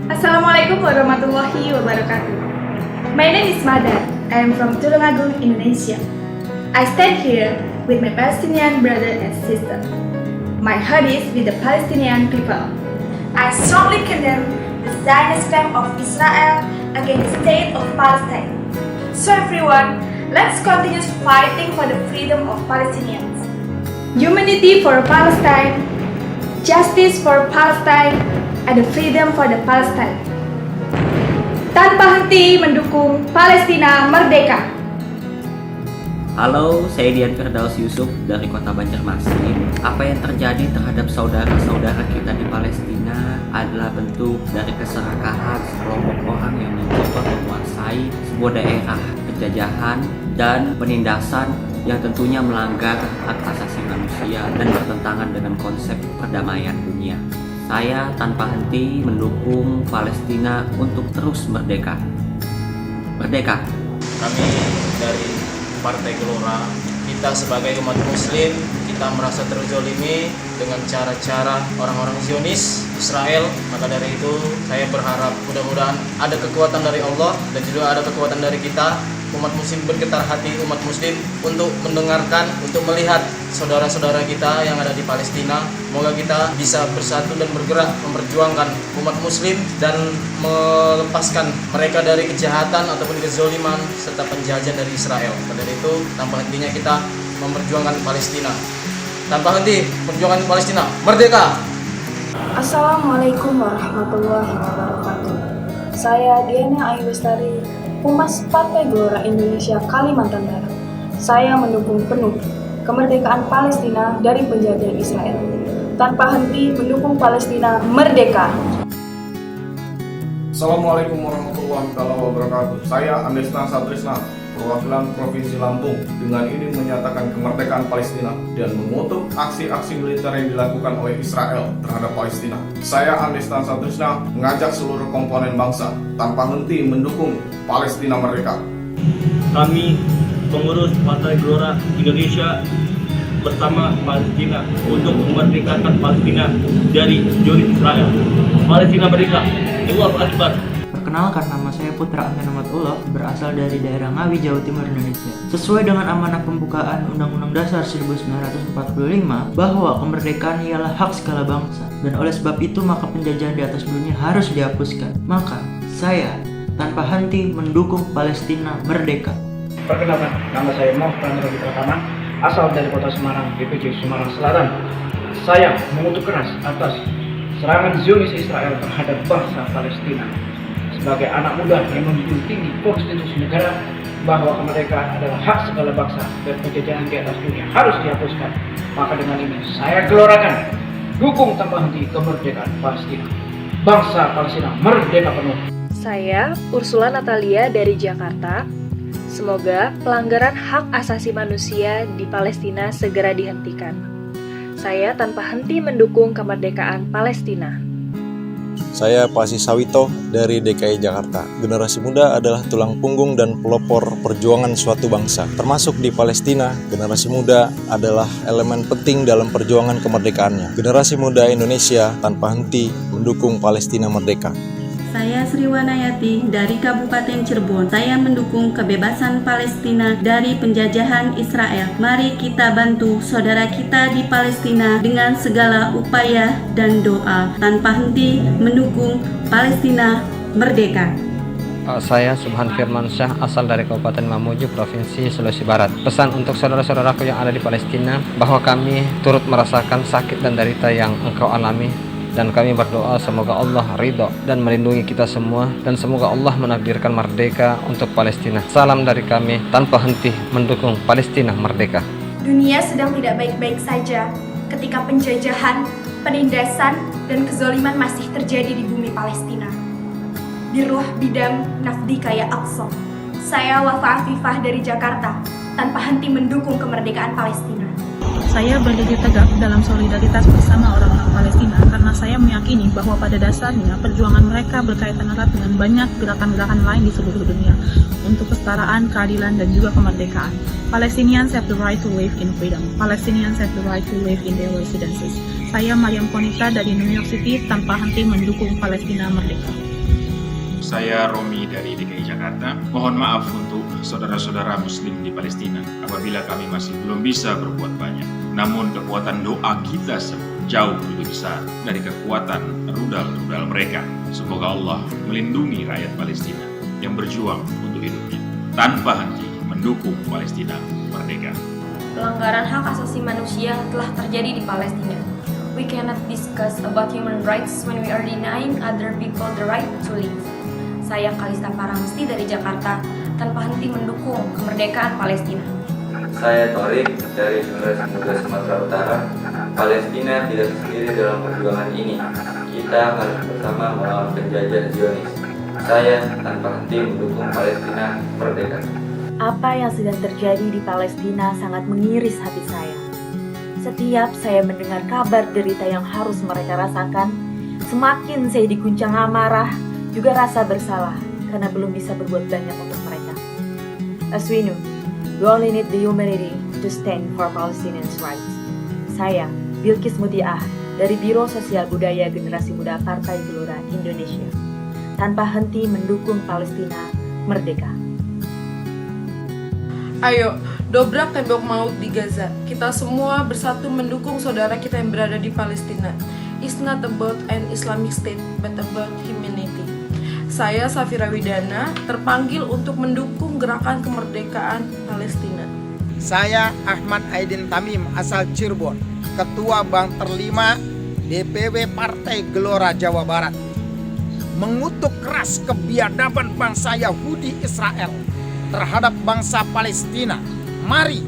Assalamualaikum warahmatullahi wabarakatuh. My name is Madar. I am from Tulungagung, Indonesia. I stand here with my Palestinian brother and sister. My heart is with the Palestinian people. I strongly condemn the Zionist claim of Israel against the state of Palestine. So everyone, let's continue fighting for the freedom of Palestinians. Humanity for Palestine, justice for Palestine, and the freedom for the Palestine. Tanpa henti mendukung Palestina merdeka. Halo, saya Dian Firdaus Yusuf dari kota Banjarmasin. Apa yang terjadi terhadap saudara-saudara kita di Palestina adalah bentuk dari keserakahan sekelompok orang yang mencoba menguasai sebuah daerah penjajahan dan penindasan yang tentunya melanggar hak asasi manusia dan bertentangan dengan konsep perdamaian dunia. Saya tanpa henti mendukung Palestina untuk terus merdeka. Merdeka. Kami dari Partai Gelora, kita sebagai umat muslim, kita merasa terzolimi dengan cara-cara orang-orang Zionis, Israel. Maka dari itu saya berharap mudah-mudahan ada kekuatan dari Allah dan juga ada kekuatan dari kita, umat muslim, bergetar hati umat muslim untuk mendengarkan, untuk melihat saudara-saudara kita yang ada di Palestina. Semoga kita bisa bersatu dan bergerak memperjuangkan umat muslim dan melepaskan mereka dari kejahatan ataupun kezaliman serta penjajahan dari Israel. Dari itu tanpa hentinya kita memperjuangkan Palestina. Tanpa henti perjuangan Palestina merdeka. Assalamualaikum warahmatullahi wabarakatuh. Saya Diana Ayu Lestari, Humas Partai Gelora Indonesia Kalimantan Barat. Saya mendukung penuh kemerdekaan Palestina dari penjajahan Israel. Tanpa henti mendukung Palestina merdeka. Assalamualaikum warahmatullahi wabarakatuh. Saya Andesna Satrisna, perwakilan Provinsi Lampung, dengan ini menyatakan kemerdekaan Palestina dan mengutuk aksi-aksi militer yang dilakukan oleh Israel terhadap Palestina. Saya Andesna Satrisna mengajak seluruh komponen bangsa tanpa henti mendukung Palestina merdeka. Kami pengurus Partai Gelora Indonesia bersama Palestina untuk memerdekakan Palestina dari Zionis Israel. Palestina merdeka. Allahu Akbar. Perkenalkan, nama saya Putra Anten Amatullah, berasal dari daerah Ngawi, Jawa Timur, Indonesia. Sesuai dengan amanah pembukaan Undang-Undang Dasar 1945 bahwa kemerdekaan ialah hak segala bangsa, dan oleh sebab itu maka penjajahan di atas dunia harus dihapuskan. Maka saya tanpa henti mendukung Palestina merdeka. Perkenalkan, nama saya Mohtar Robi Pratama, asal dari Kota Semarang, DPJ Semarang Selatan. Saya mengutuk keras atas serangan Zionis Israel terhadap bangsa Palestina. Sebagai anak muda yang menjunjung tinggi konstitusi negara bahwa kemerdekaan adalah hak segala bangsa dan penjajahan di atas dunia harus dihapuskan. Maka dengan ini saya gelorakan dukung tanpa henti kemerdekaan Palestina. Bangsa Palestina merdeka penuh. Saya Ursula Natalia dari Jakarta. Semoga pelanggaran hak asasi manusia di Palestina segera dihentikan. Saya tanpa henti mendukung kemerdekaan Palestina. Saya Pasi Sawito dari DKI Jakarta. Generasi muda adalah tulang punggung dan pelopor perjuangan suatu bangsa. Termasuk di Palestina, generasi muda adalah elemen penting dalam perjuangan kemerdekaannya. Generasi muda Indonesia tanpa henti mendukung Palestina merdeka. Saya Sri Wanayati dari Kabupaten Cirebon. Saya mendukung kebebasan Palestina dari penjajahan Israel. Mari kita bantu saudara kita di Palestina dengan segala upaya dan doa. Tanpa henti mendukung Palestina merdeka. Saya Subhan Firmansyah, asal dari Kabupaten Mamuju, Provinsi Sulawesi Barat. Pesan untuk saudara-saudaraku yang ada di Palestina, bahwa kami turut merasakan sakit dan derita yang engkau alami. Dan kami berdoa semoga Allah ridho dan melindungi kita semua, dan semoga Allah menakdirkan merdeka untuk Palestina. Salam dari kami, tanpa henti mendukung Palestina merdeka. Dunia sedang tidak baik-baik saja ketika penjajahan, penindasan, dan kezaliman masih terjadi di bumi Palestina. Biruh bidam nafdika ya Aqsa. Saya Wafa Afifah dari Jakarta, tanpa henti mendukung kemerdekaan Palestina. Saya berdiri tegak dalam solidaritas bersama orang-orang Palestina karena saya meyakini bahwa pada dasarnya perjuangan mereka berkaitan erat dengan banyak gerakan-gerakan lain di seluruh dunia untuk kesetaraan, keadilan, dan juga kemerdekaan. Palestinians have the right to live in freedom. Palestinians have the right to live in their residences. Saya Mariam Konita dari New York City tanpa henti mendukung Palestina merdeka. Saya Romi dari DKI Jakarta. Mohon maaf untuk saudara-saudara Muslim di Palestina apabila kami masih belum bisa berbuat banyak. Namun kekuatan doa kita jauh lebih besar dari kekuatan rudal-rudal mereka. Semoga Allah melindungi rakyat Palestina yang berjuang untuk hidupnya tanpa henti mendukung Palestina merdeka. Pelanggaran hak asasi manusia telah terjadi di Palestina. We cannot discuss about human rights when we are denying other people the right to live. Saya Kalista Paramesti dari Jakarta tanpa henti mendukung kemerdekaan Palestina. Saya Torik dari Generasi Muda Sumatera Utara. Palestina tidak sendiri dalam perjuangan ini. Kita harus bersama melawan penjajah Zionis. Saya tanpa henti mendukung Palestina merdeka. Apa yang sedang terjadi di Palestina sangat mengiris hati saya. Setiap saya mendengar kabar derita yang harus mereka rasakan, semakin saya diguncang amarah, juga rasa bersalah karena belum bisa berbuat banyak untuk mereka. As we know, we only need the humanity to stand for Palestinians' rights. Saya, Bilkis Mutiah, dari Biro Sosial Budaya Generasi Muda Partai Gelora Indonesia, tanpa henti mendukung Palestina merdeka. Ayo, dobrak tembok maut di Gaza. Kita semua bersatu mendukung saudara kita yang berada di Palestina. It's not about an Islamic State, but about humanity. Saya Safira Widana, terpanggil untuk mendukung gerakan kemerdekaan Palestina. Saya Ahmad Aidin Tamim, asal Cirebon, Ketua Banter 5 DPW Partai Gelora Jawa Barat, mengutuk keras kebiadaban bangsa Yahudi Israel terhadap bangsa Palestina. Mari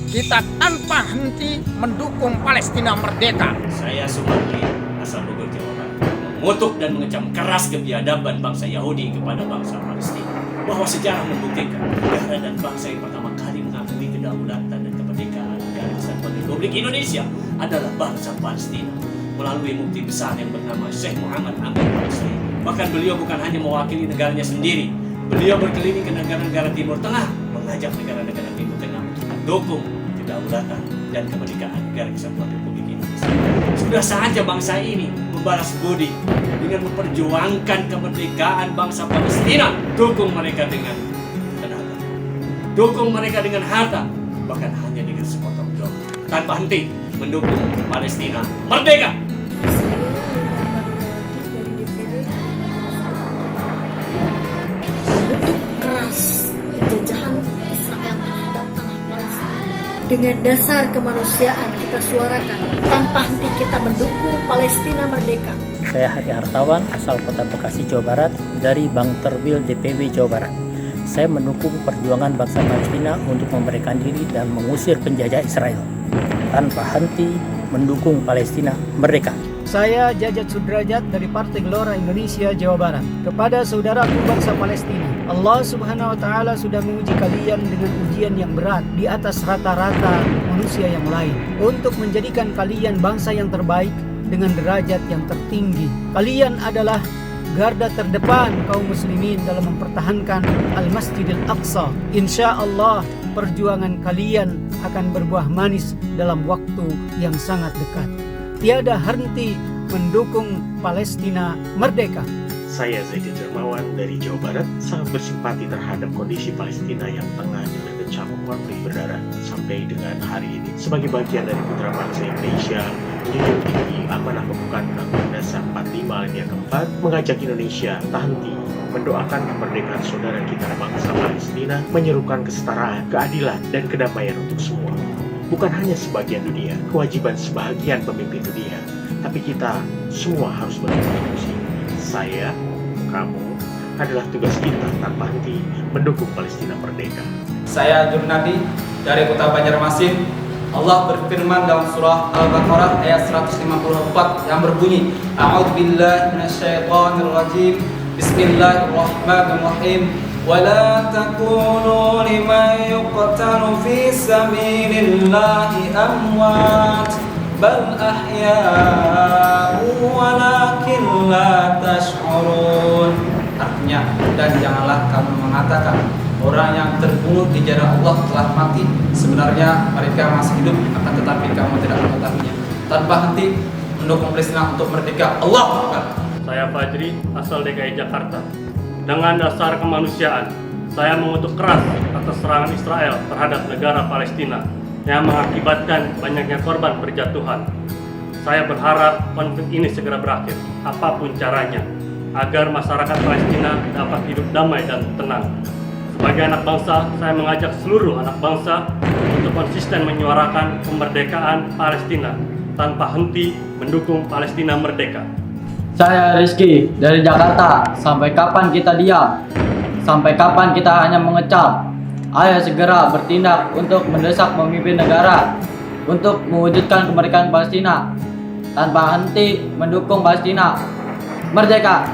kita tanpa henti mendukung Palestina merdeka. Saya Sumardi, asal Bogor, Jawa Barat, mengutuk dan mengecam keras kebiadaban bangsa Yahudi kepada bangsa Palestina. Bahwa sejarah membuktikan negara dan bangsa yang pertama kali mengakui kedaulatan dan kemerdekaan negara Kesatuan Republik Indonesia adalah bangsa Palestina melalui mufti besar yang bernama Syekh Muhammad Amin Al-Said. Bahkan beliau bukan hanya mewakili negaranya sendiri, beliau berkeliling ke negara-negara Timur Tengah, mengajak negara-negara Timur Tengah untuk mendukung kedaulatan dan kemerdekaan negara Kesatuan Republik Indonesia. Sudah saatnya bangsa ini membalas budi dengan memperjuangkan kemerdekaan bangsa Palestina. Dukung mereka dengan tenaga, dukung mereka dengan harta, bahkan hanya dengan sepotong doa. Tanpa henti mendukung Palestina merdeka. Penjajahan Israel terhadap tanah Palestina. Dengan dasar kemanusiaan kita suarakan, tanpa henti kita mendukung Palestina merdeka. Saya Hari Hartawan, asal Kota Bekasi, Jawa Barat, dari Bangterwil DPW Jawa Barat. Saya mendukung perjuangan bangsa Palestina untuk memerdekakan diri dan mengusir penjajah Israel. Tanpa henti mendukung Palestina merdeka. Saya Jajat Sudrajat dari Partai Gelora Indonesia Jawa Barat. Kepada saudaraku bangsa Palestina, Allah Subhanahu wa Ta'ala sudah menguji kalian dengan ujian yang berat di atas rata-rata manusia yang lain, untuk menjadikan kalian bangsa yang terbaik dengan derajat yang tertinggi. Kalian adalah garda terdepan kaum muslimin dalam mempertahankan Al-Masjidil Aqsa. Insya Allah perjuangan kalian akan berbuah manis dalam waktu yang sangat dekat. Tiada henti mendukung Palestina merdeka. Saya Zaidin Dermawan dari Jawa Barat, sangat bersimpati terhadap kondisi Palestina yang tengah diterjang konflik berdarah sampai dengan hari ini. Sebagai bagian dari putra bangsa Indonesia, menjunjung tinggi amanah pembukaan Undang-Undang Dasar 45 alinea keempat, mengajak Indonesia tak henti mendoakan kemerdekaan saudara kita bangsa Palestina, menyerukan kesetaraan, keadilan, dan kedamaian untuk semua. Bukan hanya sebagian dunia, kewajiban sebagian pemimpin dunia, tapi kita semua harus berkontribusi. Saya, kamu, adalah tugas kita tanpa henti mendukung Palestina merdeka. Saya Jurnabi dari Kota Banjarmasin. Allah berfirman dalam surah Al-Baqarah ayat 154 yang berbunyi, A'udzubillahi minasyaitonirrajim. Bismillahirrahmanirrahim. ولا تكونوا لمن يقتل في سبيل الله أموات بل أحياء ولكن لا تشعرون. Artinya, dan janganlah kamu mengatakan orang yang terbunuh di jalan Allah telah mati, sebenarnya mereka masih hidup, akan tetapi kamu tidak mengetahuinya. Tanpa henti mendukung Palestina untuk merdeka. Allah Akbar. Saya Fajri, asal DKI Jakarta. Dengan dasar kemanusiaan, saya mengutuk keras atas serangan Israel terhadap negara Palestina yang mengakibatkan banyaknya korban berjatuhan. Saya berharap konflik ini segera berakhir, apapun caranya, agar masyarakat Palestina dapat hidup damai dan tenang. Sebagai anak bangsa, saya mengajak seluruh anak bangsa untuk konsisten menyuarakan kemerdekaan Palestina tanpa henti mendukung Palestina merdeka. Saya Rizky dari Jakarta. Sampai kapan kita diam? Sampai kapan kita hanya mengecam? Ayo segera bertindak untuk mendesak pemimpin negara untuk mewujudkan kemerdekaan Palestina tanpa henti mendukung Palestina merdeka.